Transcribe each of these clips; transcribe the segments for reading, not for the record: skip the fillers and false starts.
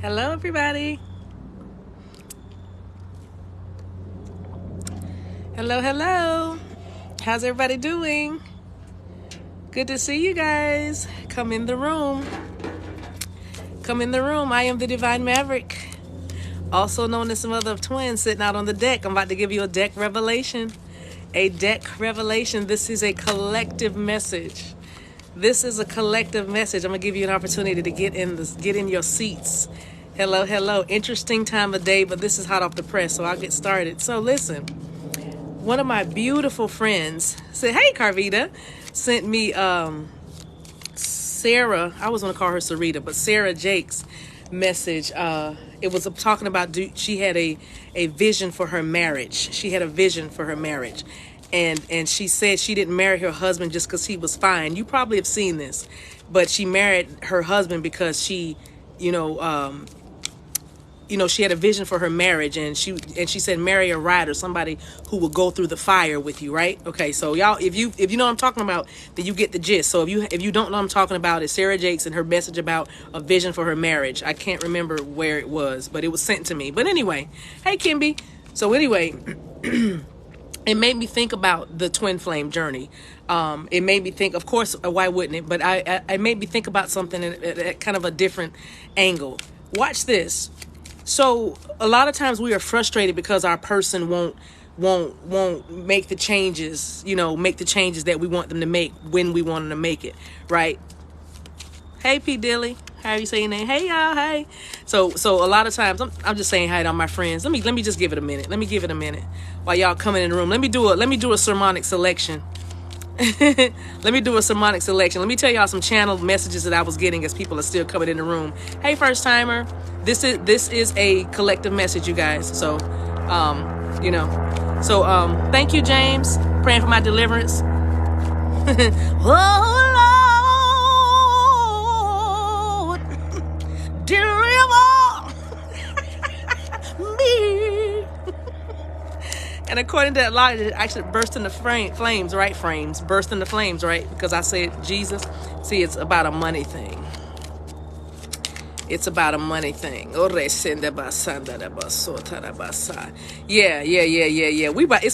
Hello, everybody. Hello, hello. How's everybody doing? Good to see you guys. Come in the room. Come in the room. I am the Divine Maverick, also known as the mother of twins, sitting out on the deck. I'm about to give you a deck revelation. A deck revelation. This is a collective message. This is a collective message. I'm gonna give you an opportunity to get in your seats. Hello, hello. Interesting time of day, but this is hot off the press, so I'll get started. So listen, one of my beautiful friends said, "Hey, Carvita," sent me Sarah. I was gonna call her Sarita, but Sarah Jake's message. It was talking about she had a vision for her marriage. She had a vision for her marriage. And she said she didn't marry her husband just because he was fine. You probably have seen this, but she married her husband because she had a vision for her marriage, and she said marry a rider, somebody who will go through the fire with you, right? Okay, so y'all, if you know what I'm talking about, then you get the gist. So if you don't know what I'm talking about, it's Sarah Jakes and her message about a vision for her marriage. I can't remember where it was, but it was sent to me. But anyway, hey Kimby. So anyway. It made me think about the twin flame journey. It made me think, of course, why wouldn't it? But I made me think about something at kind of a different angle. Watch this. So a lot of times we are frustrated because our person won't make the changes, make the changes that we want them to make when we want them to make it, right? Hey, P. Dilly. How you say your name? Hey, y'all. Hey. So a lot of times I'm just saying hi to all my friends. Let me just give it a minute. Let me give it a minute while y'all coming in the room. Let me do a sermonic selection. Let me do a sermonic selection. Let me tell y'all some channeled messages that I was getting as people are still coming in the room. Hey, first timer. This is a collective message, you guys. So, thank you, James. Praying for my deliverance. Oh, Lord, deliver me. And according to that lie, it actually burst into flames, right? Burst into flames, right? Because I said Jesus. See, it's about a money thing. It's about a money thing. Yeah. It's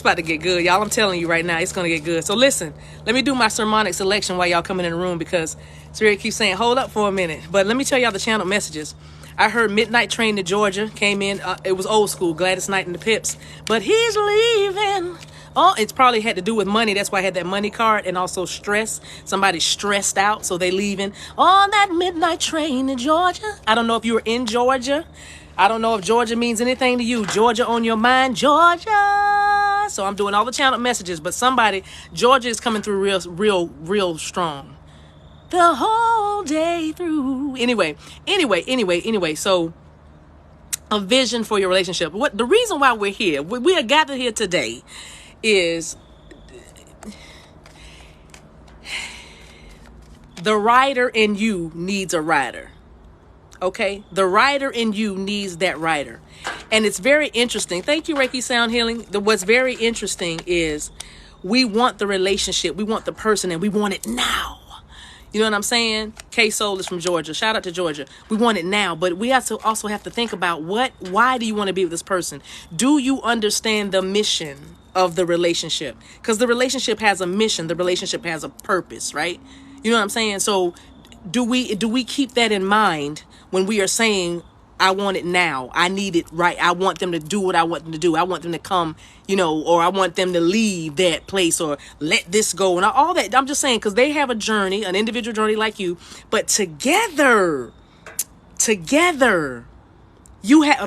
about to get good, y'all. I'm telling you right now, it's gonna get good. So listen, let me do my sermonic selection while y'all coming in the room, because Spirit keeps saying, hold up for a minute. But let me tell y'all the channel messages. I heard Midnight Train to Georgia came in. It was old school, Gladys Knight and the Pips. But he's leaving. Oh, it's probably had to do with money. That's why I had that money card, and also stress. Somebody's stressed out, so they leaving on that midnight train to Georgia. I don't know if you were in Georgia. I don't know if Georgia means anything to you. Georgia on your mind, Georgia. So I'm doing all the channel messages, but Georgia is coming through real strong. The whole day through. Anyway. So a vision for your relationship. The reason why we're here, we are gathered here today, is the rider in you needs a rider. Okay? The rider in you needs that rider. And it's very interesting. Thank you, Reiki Sound Healing. What's very interesting is we want the relationship, we want the person, and we want it now. You know what I'm saying? K-Soul is from Georgia. Shout out to Georgia. We want it now, but we also have to think about why do you want to be with this person? Do you understand the mission of the relationship? Because the relationship has a mission. The relationship has a purpose, right? You know what I'm saying? So do we keep that in mind when we are saying, I want it now. I need it right. I want them to do what I want them to do. I want them to come, or I want them to leave that place or let this go and all that. I'm just saying, because they have a journey, an individual journey like you, but together, you have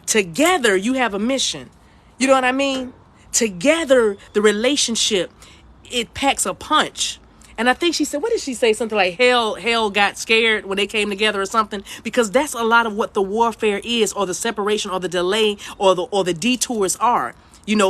together, you have a mission. You know what I mean? Together, the relationship, it packs a punch. And I think she said, what did she say? Something like hell got scared when they came together or something, because that's a lot of what the warfare is, or the separation, or the delay, or the detours are.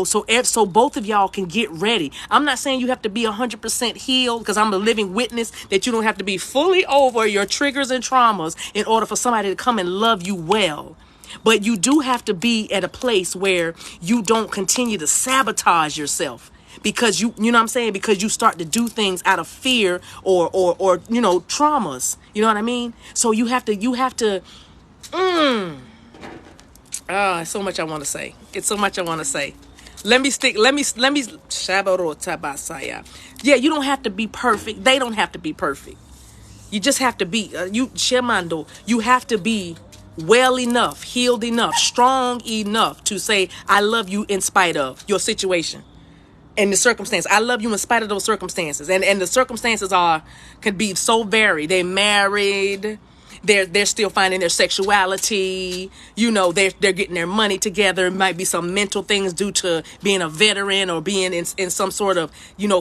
So both of y'all can get ready. I'm not saying you have to be 100% healed, because I'm a living witness that you don't have to be fully over your triggers and traumas in order for somebody to come and love you well. But you do have to be at a place where you don't continue to sabotage yourself. because you know what I'm saying? Because you start to do things out of fear or traumas. You know what I mean? So you have to, it's so much I want to say. It's so much I want to say. Let me Shabarotabasaya. Yeah, you don't have to be perfect. They don't have to be perfect. You just have to be, Shemando, you have to be well enough, healed enough, strong enough to say, I love you in spite of your situation and the circumstance. I love you in spite of those circumstances. And the circumstances can be so varied. They married. They're still finding their sexuality. They're getting their money together. It might be some mental things due to being a veteran or being in some sort of,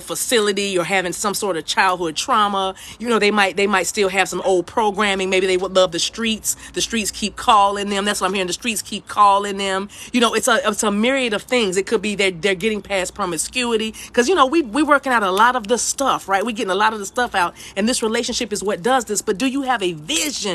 facility or having some sort of childhood trauma. They might still have some old programming. Maybe they would love the streets. The streets keep calling them. That's what I'm hearing. The streets keep calling them. It's a myriad of things. It could be they're getting past promiscuity because, we working out a lot of the stuff, right? We getting a lot of the stuff out, and this relationship is what does this. But do you have a vision?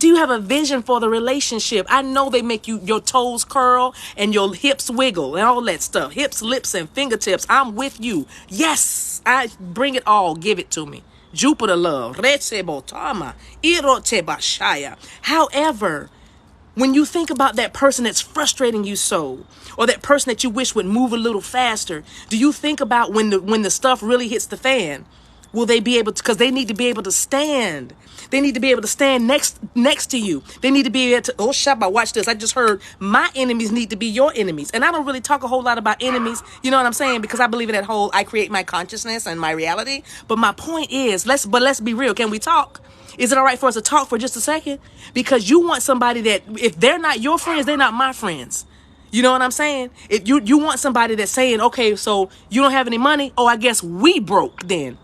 Do you have a vision for the relationship? I know they make your toes curl and your hips wiggle and all that stuff. Hips, lips, and fingertips. I'm with you. Yes, I bring it all. Give it to me. Jupiter love. However, when you think about that person that's frustrating you so, or that person that you wish would move a little faster, do you think about when the stuff really hits the fan? Will they be able to, because they need to be able to stand. They need to be able to stand next to you. They need to be able to, Shabba, watch this. I just heard my enemies need to be your enemies. And I don't really talk a whole lot about enemies. You know what I'm saying? Because I believe in that whole, I create my consciousness and my reality. But my point is, let's be real. Can we talk? Is it all right for us to talk for just a second? Because you want somebody that, if they're not your friends, they're not my friends. You know what I'm saying? If you want somebody that's saying, okay, so you don't have any money. Oh, I guess we broke then.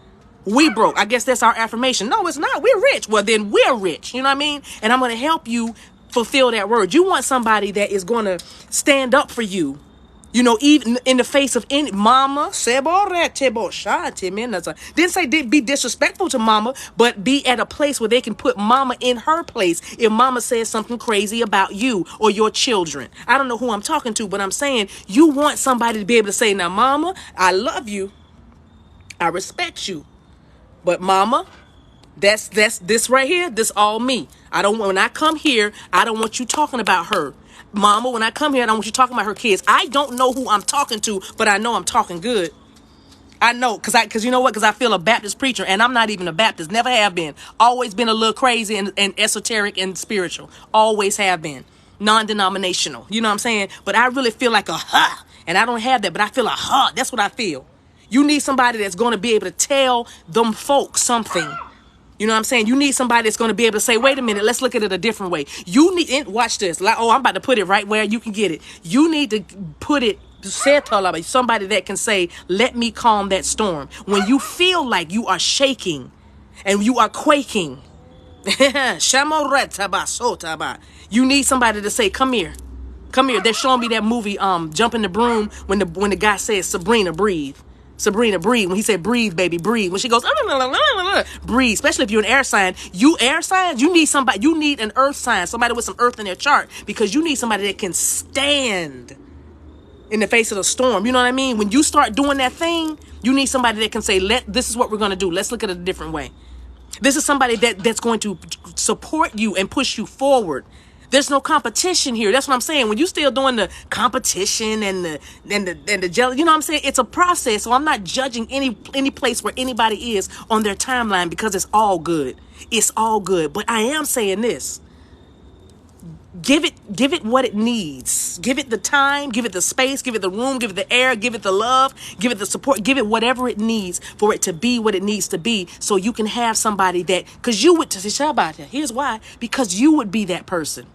We broke. I guess that's our affirmation. No, it's not. We're rich. Well, then we're rich. You know what I mean? And I'm going to help you fulfill that word. You want somebody that is going to stand up for you. Even in the face of any mama, didn't say be disrespectful to mama, but be at a place where they can put mama in her place if mama says something crazy about you or your children. I don't know who I'm talking to, but I'm saying you want somebody to be able to say, now, mama, I love you. I respect you. But mama, that's this right here. This all me. When I come here, I don't want you talking about her. Mama, when I come here, I don't want you talking about her kids. I don't know who I'm talking to, but I know I'm talking good. I know, because you know what? Because I feel a Baptist preacher, and I'm not even a Baptist. Never have been. Always been a little crazy and esoteric and spiritual. Always have been. Non-denominational. You know what I'm saying? But I really feel like a huh. And I don't have that, but I feel a huh. That's what I feel. You need somebody that's going to be able to tell them folks something. You know what I'm saying? You need somebody that's going to be able to say, wait a minute, let's look at it a different way. You need, watch this. I'm about to put it right where you can get it. You need to put it, somebody that can say, let me calm that storm. When you feel like you are shaking and you are quaking, you need somebody to say, come here. Come here. They're showing me that movie, Jump in the Broom, when the guy says, Sabrina, breathe. Sabrina, breathe. When he said, breathe, baby, breathe. When she goes, breathe. Especially if you're an air sign. You air signs, you need somebody, you need an earth sign, somebody with some earth in their chart, because you need somebody that can stand in the face of the storm. You know what I mean? When you start doing that thing, you need somebody that can say, this is what we're going to do. Let's look at it a different way. This is somebody that's going to support you and push you forward. There's no competition here. That's what I'm saying. When you still doing the competition and the jealousy, you know what I'm saying? It's a process. So I'm not judging any place where anybody is on their timeline, because it's all good. It's all good. But I am saying this. Give it what it needs. Give it the time, give it the space, give it the room, give it the air, give it the love, give it the support, give it whatever it needs for it to be what it needs to be, so you can have somebody that, because you would, here's why, because you would be that person.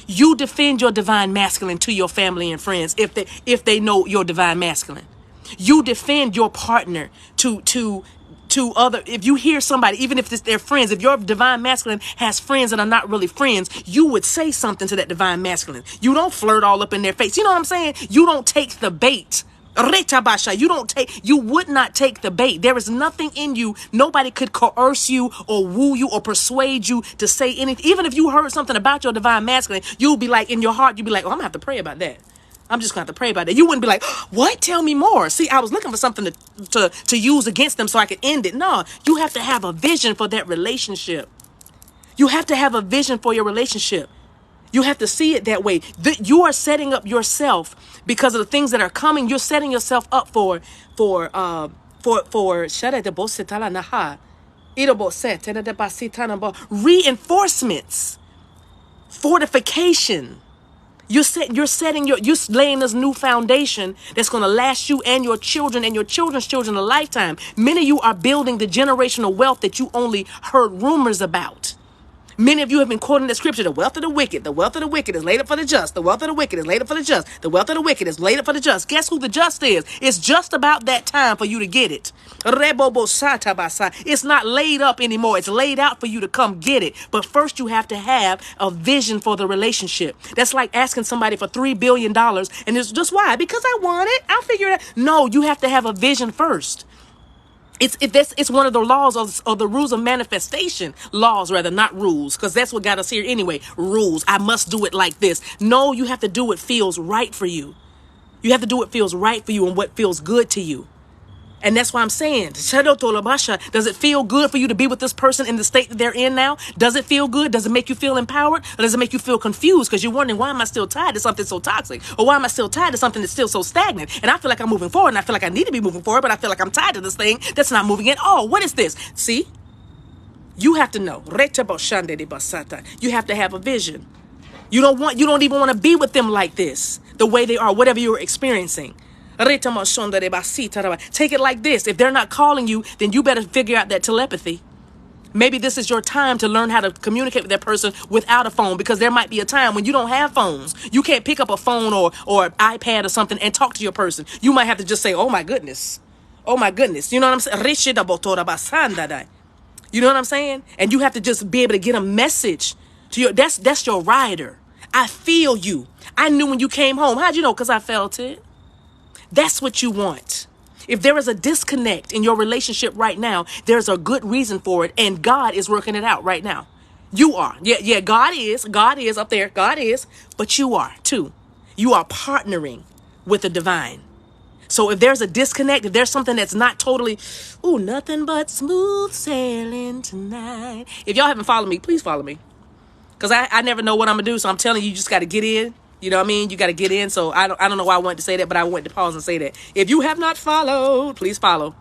You defend your divine masculine to your family and friends if they know your divine masculine. You defend your partner to other, if you hear somebody, even if it's their friends, if your divine masculine has friends that are not really friends, you would say something to that divine masculine. You don't flirt all up in their face. You know what I'm saying? You don't take the bait. You would not take the bait. There is nothing in you. Nobody could coerce you or woo you or persuade you to say anything. Even if you heard something about your divine masculine, you'll be like, in your heart, you'll be like, oh, I'm gonna have to pray about that. I'm just going to have to pray about it. You wouldn't be like, what? Tell me more. See, I was looking for something to use against them so I could end it. No, you have to have a vision for that relationship. You have to have a vision for your relationship. You have to see it that way. You are setting up yourself because of the things that are coming. You're setting yourself up for reinforcements, fortification. You're laying this new foundation that's going to last you and your children and your children's children a lifetime. Many of you are building the generational wealth that you only heard rumors about. Many of you have been quoting the scripture, the wealth of the wicked is laid up for the just. The wealth of the wicked is laid up for the just. The wealth of the wicked is laid up for the just. Guess who the just is? It's just about that time for you to get it. It's not laid up anymore. It's laid out for you to come get it. But first you have to have a vision for the relationship. That's like asking somebody for $3 billion. And it's just why? Because I want it. I'll figure it out. No, you have to have a vision first. It's one of the laws of the rules of manifestation. Laws, rather, not rules, because that's what got us here anyway. Rules. I must do it like this. No, you have to do what feels right for you. You have to do what feels right for you and what feels good to you. And that's why I'm saying, does it feel good for you to be with this person in the state that they're in now? Does it feel good? Does it make you feel empowered? Or does it make you feel confused? Because you're wondering, why am I still tied to something so toxic? Or why am I still tied to something that's still so stagnant? And I feel like I'm moving forward and I feel like I need to be moving forward, but I feel like I'm tied to this thing that's not moving at all. What is this? See? You have to know. You have to have a vision. You don't even want to be with them like this, the way they are, whatever you're experiencing. Take it like this. If they're not calling you, then you better figure out that telepathy. Maybe this is your time to learn how to communicate with that person without a phone, because there might be a time when you don't have phones. You can't pick up a phone or an iPad or something and talk to your person. You might have to just say, oh my goodness. Oh my goodness. You know what I'm saying? You know what I'm saying? And you have to just be able to get a message to your, that's your rider. I feel you. I knew when you came home. How'd you know? Because I felt it. That's what you want. If there is a disconnect in your relationship right now, there's a good reason for it. And God is working it out right now. You are. Yeah, God is up there. God is. But you are too. You are partnering with the divine. So if there's a disconnect, if there's something that's not totally, nothing but smooth sailing tonight. If y'all haven't followed me, please follow me. Because I never know what I'm going to do. So I'm telling you, you just got to get in. You know what I mean? You got to get in. So I don't know why I wanted to say that, but I wanted to pause and say that. If you have not followed, please follow.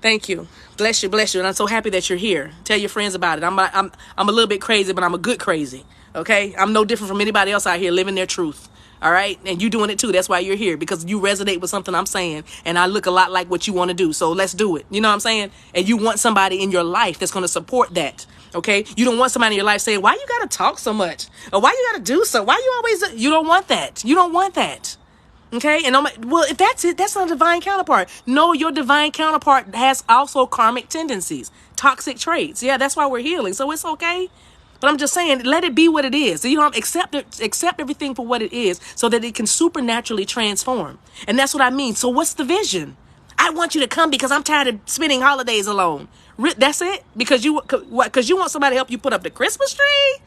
Thank you. Bless you. Bless you. And I'm so happy that you're here. Tell your friends about it. I'm a little bit crazy, but I'm a good crazy. Okay? I'm no different from anybody else out here living their truth. All right? And you doing it too. That's why you're here, because you resonate with something I'm saying. And I look a lot like what you want to do. So let's do it. You know what I'm saying? And you want somebody in your life that's going to support that. Okay? You don't want somebody in your life saying, why you got to talk so much? Or why you got to do so? Why you always, you don't want that. You don't want that. Okay? And well, if that's it, that's not a divine counterpart. No, your divine counterpart has also karmic tendencies, toxic traits. Yeah, that's why we're healing. So it's okay. But I'm just saying, let it be what it is. You know, accept everything for what it is so that it can supernaturally transform. And that's what I mean. So what's the vision? I want you to come because I'm tired of spending holidays alone. That's it? Because you want somebody to help you put up the Christmas tree?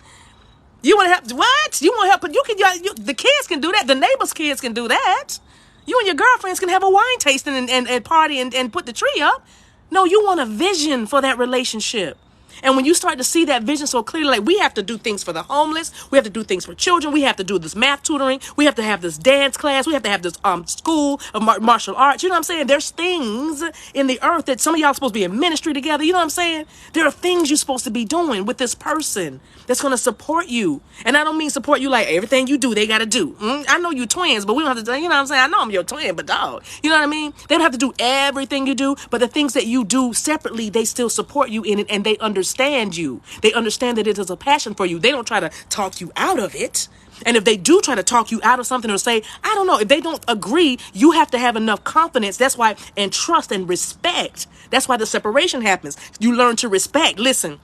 You want to help? What? You want help? The kids can do that. The neighbors' kids can do that. You and your girlfriends can have a wine tasting and party and put the tree up. No, you want a vision for that relationship. And when you start to see that vision so clearly, like, we have to do things for the homeless. We have to do things for children. We have to do this math tutoring. We have to have this dance class. We have to have this school of martial arts. You know what I'm saying? There's things in the earth that some of y'all are supposed to be in ministry together. You know what I'm saying? There are things you're supposed to be doing with this person that's going to support you. And I don't mean support you like everything you do, they got to do. I know you twins, but we don't have to do, you know what I'm saying? I know I'm your twin, but dog, you know what I mean? They don't have to do everything you do, but the things that you do separately, they still support you in it, and they understand you. They understand that it is a passion for you. They don't try to talk you out of it. And if they do try to talk you out of something or say, I don't know, if they don't agree, you have to have enough confidence. That's why, and trust and respect. That's why the separation happens. You learn to respect. Listen.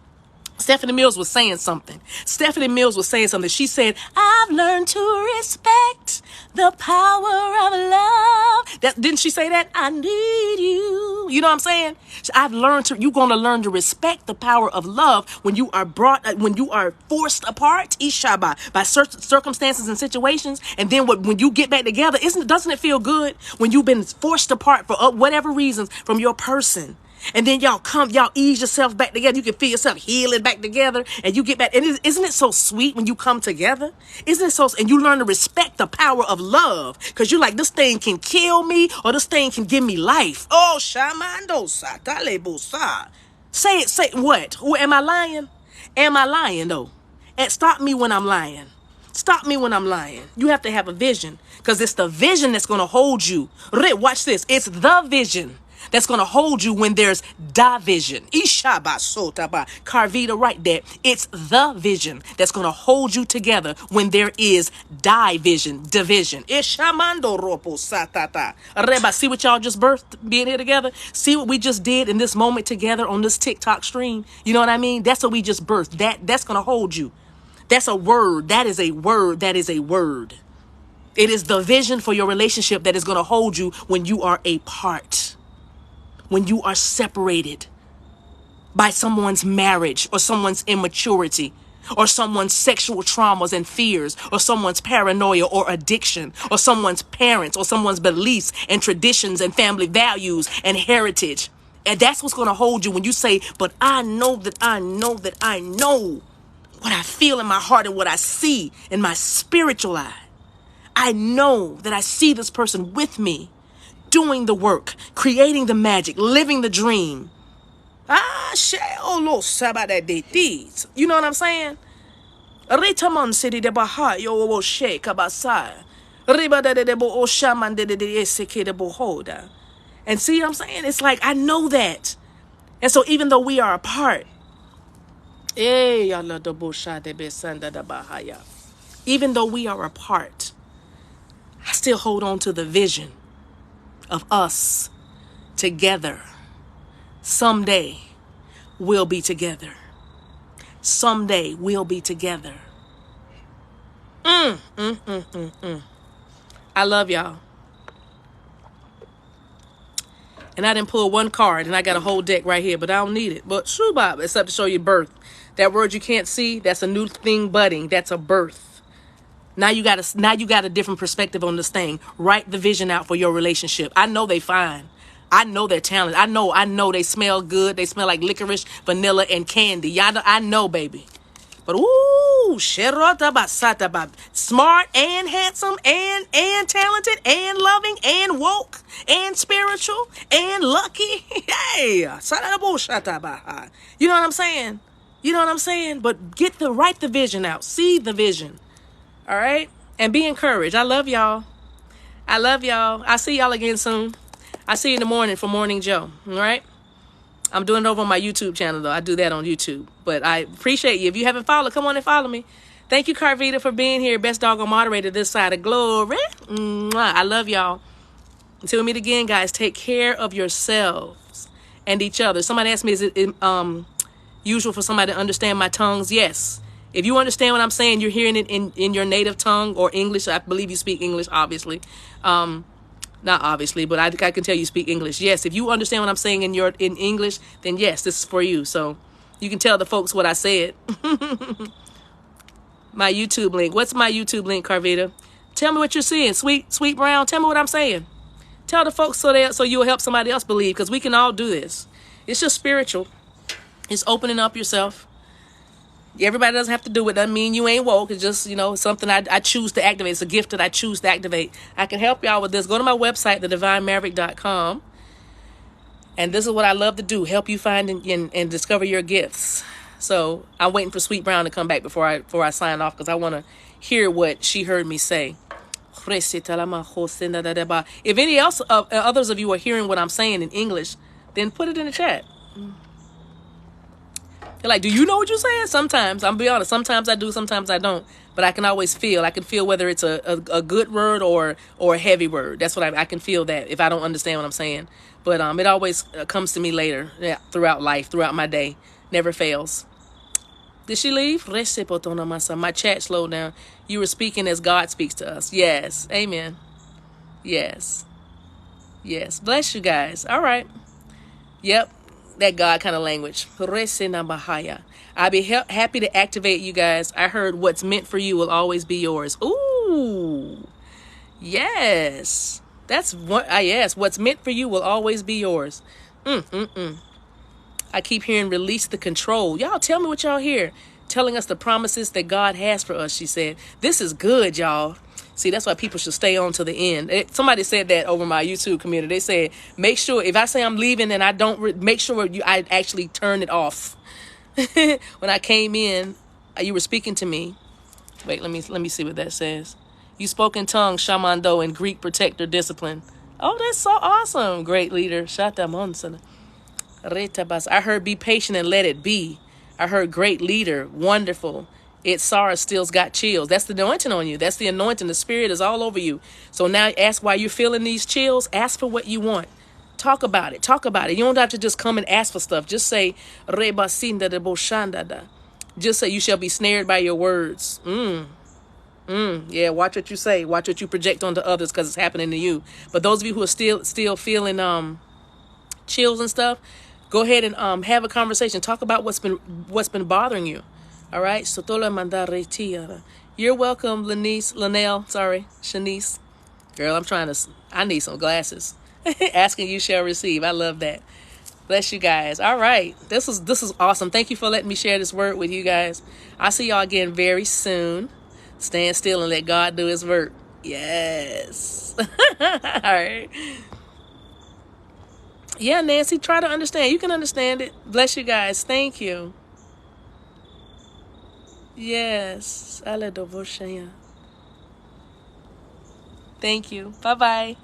Stephanie Mills was saying something. Stephanie Mills was saying something. She said, I've learned to respect the power of love. Didn't she say that? I need you. You know what I'm saying? You're going to learn to respect the power of love when you are when you are forced apart, Ishaba, by certain circumstances and situations. And then when you get back together, doesn't it feel good when you've been forced apart for whatever reasons from your person? And then y'all ease yourself back together. You can feel yourself healing back together, and you get back. And isn't it so sweet when you come together? Isn't it so? And you learn to respect the power of love, because you're like, this thing can kill me, or this thing can give me life. Oh, shamando sa talebosa. Say what? Who am I lying? Am I lying though? And stop me when I'm lying. Stop me when I'm lying. You have to have a vision, because it's the vision that's going to hold you. Watch this. It's the vision that's going to hold you when there's division. Ishabasotaba. Carvita, right there. It's the vision that's going to hold you together when there is division. Ishamando ropo satata. Reba, see what y'all just birthed being here together? See what we just did in this moment together on this TikTok stream? You know what I mean? That's what we just birthed. That's going to hold you. That's a word. That is a word. That is a word. It is the vision for your relationship that is going to hold you when you are apart. When you are separated by someone's marriage or someone's immaturity or someone's sexual traumas and fears or someone's paranoia or addiction or someone's parents or someone's beliefs and traditions and family values and heritage. And that's what's going to hold you when you say, but I know that I know that I know what I feel in my heart and what I see in my spiritual eye. I know that I see this person with me, doing the work, creating the magic, living the dream. You know what I'm saying? And see what I'm saying? It's like, I know that. And so even though we are apart, even though we are apart, I still hold on to the vision of us together. Someday we'll be together. Someday we'll be together. I love y'all. And I didn't pull one card, and I got a whole deck right here, but I don't need it. But shubab, except to show you birth. That word you can't see, that's a new thing budding. That's a birth. Now you got a different perspective on this thing. Write the vision out for your relationship. I know they fine. I know they're talented. I know they smell good. They smell like licorice, vanilla, and candy. Y'all, I know, baby. But smart and handsome and talented and loving and woke and spiritual and lucky. Hey, you know what I'm saying? You know what I'm saying? But write the vision out. See the vision. All right? And be encouraged. I love y'all. I love y'all. I'll see y'all again soon. I'll see you in the morning for Morning Joe. All right? I'm doing it over on my YouTube channel, though. I do that on YouTube. But I appreciate you. If you haven't followed, come on and follow me. Thank you, Carvita, for being here. Best doggone moderator this side of glory. Mwah. I love y'all. Until we meet again, guys, take care of yourselves and each other. Somebody asked me, is it usual for somebody to understand my tongues? Yes. If you understand what I'm saying, you're hearing it in your native tongue or English. I believe you speak English, obviously. Not obviously, but I can tell you speak English. Yes, if you understand what I'm saying in English, then yes, this is for you. So you can tell the folks what I said. My YouTube link. What's my YouTube link, Carvita? Tell me what you're seeing. Sweet Brown, tell me what I'm saying. Tell the folks so you'll help somebody else believe, because we can all do this. It's just spiritual. It's opening up yourself. Everybody doesn't have to do it. Doesn't mean you ain't woke. It's just, something I choose to activate. It's a gift that I choose to activate. I can help y'all with this. Go to my website, thedivinemaverick.com. And this is what I love to do. Help you find and discover your gifts. So I'm waiting for Sweet Brown to come back before I sign off, because I want to hear what she heard me say. If any others of you are hearing what I'm saying in English, then put it in the chat. They're like, do you know what you're saying? Sometimes, I'm be honest, sometimes I do, sometimes I don't. But I can always feel. I can feel whether it's a good word or a heavy word. That's what I can feel that if I don't understand what I'm saying. But it always comes to me later, throughout life, throughout my day. Never fails. Did she leave? My chat slowed down. You were speaking as God speaks to us. Yes. Amen. Yes. Yes. Bless you guys. All right. Yep. That God kind of language. I'll be happy to activate you guys. I heard what's meant for you will always be yours. Ooh. Yes. That's what yes. What's meant for you will always be yours. I keep hearing release the control. Y'all tell me what y'all hear. Telling us the promises that God has for us, she said. This is good, y'all. See, that's why people should stay on to the end. Somebody said that over my YouTube community. They said, make sure, if I say I'm leaving and I don't, make sure I actually turn it off. When I came in, you were speaking to me. Wait, let me see what that says. You spoke in tongues, shamando, and Greek protector discipline. Oh, that's so awesome. Great leader. Shatamonsan. I heard be patient and let it be. I heard great leader, wonderful. It's Sarah still's got chills. That's the anointing on you. That's the anointing. The spirit is all over you. So now ask why you're feeling these chills. Ask for what you want. Talk about it. Talk about it. You don't have to just come and ask for stuff. Just say, Rebasinda de Boshandada. Just say you shall be snared by your words. Yeah, watch what you say. Watch what you project onto others because it's happening to you. But those of you who are still feeling chills and stuff, go ahead and have a conversation. Talk about what's been bothering you. All right. You're welcome, Shanice. Girl, I need some glasses. Asking you shall receive. I love that. Bless you guys. All right. This is awesome. Thank you for letting me share this word with you guys. I'll see y'all again very soon. Stand still and let God do his work. Yes. All right. Yeah, Nancy, try to understand. You can understand it. Bless you guys. Thank you. Yes. Thank you. Bye-bye.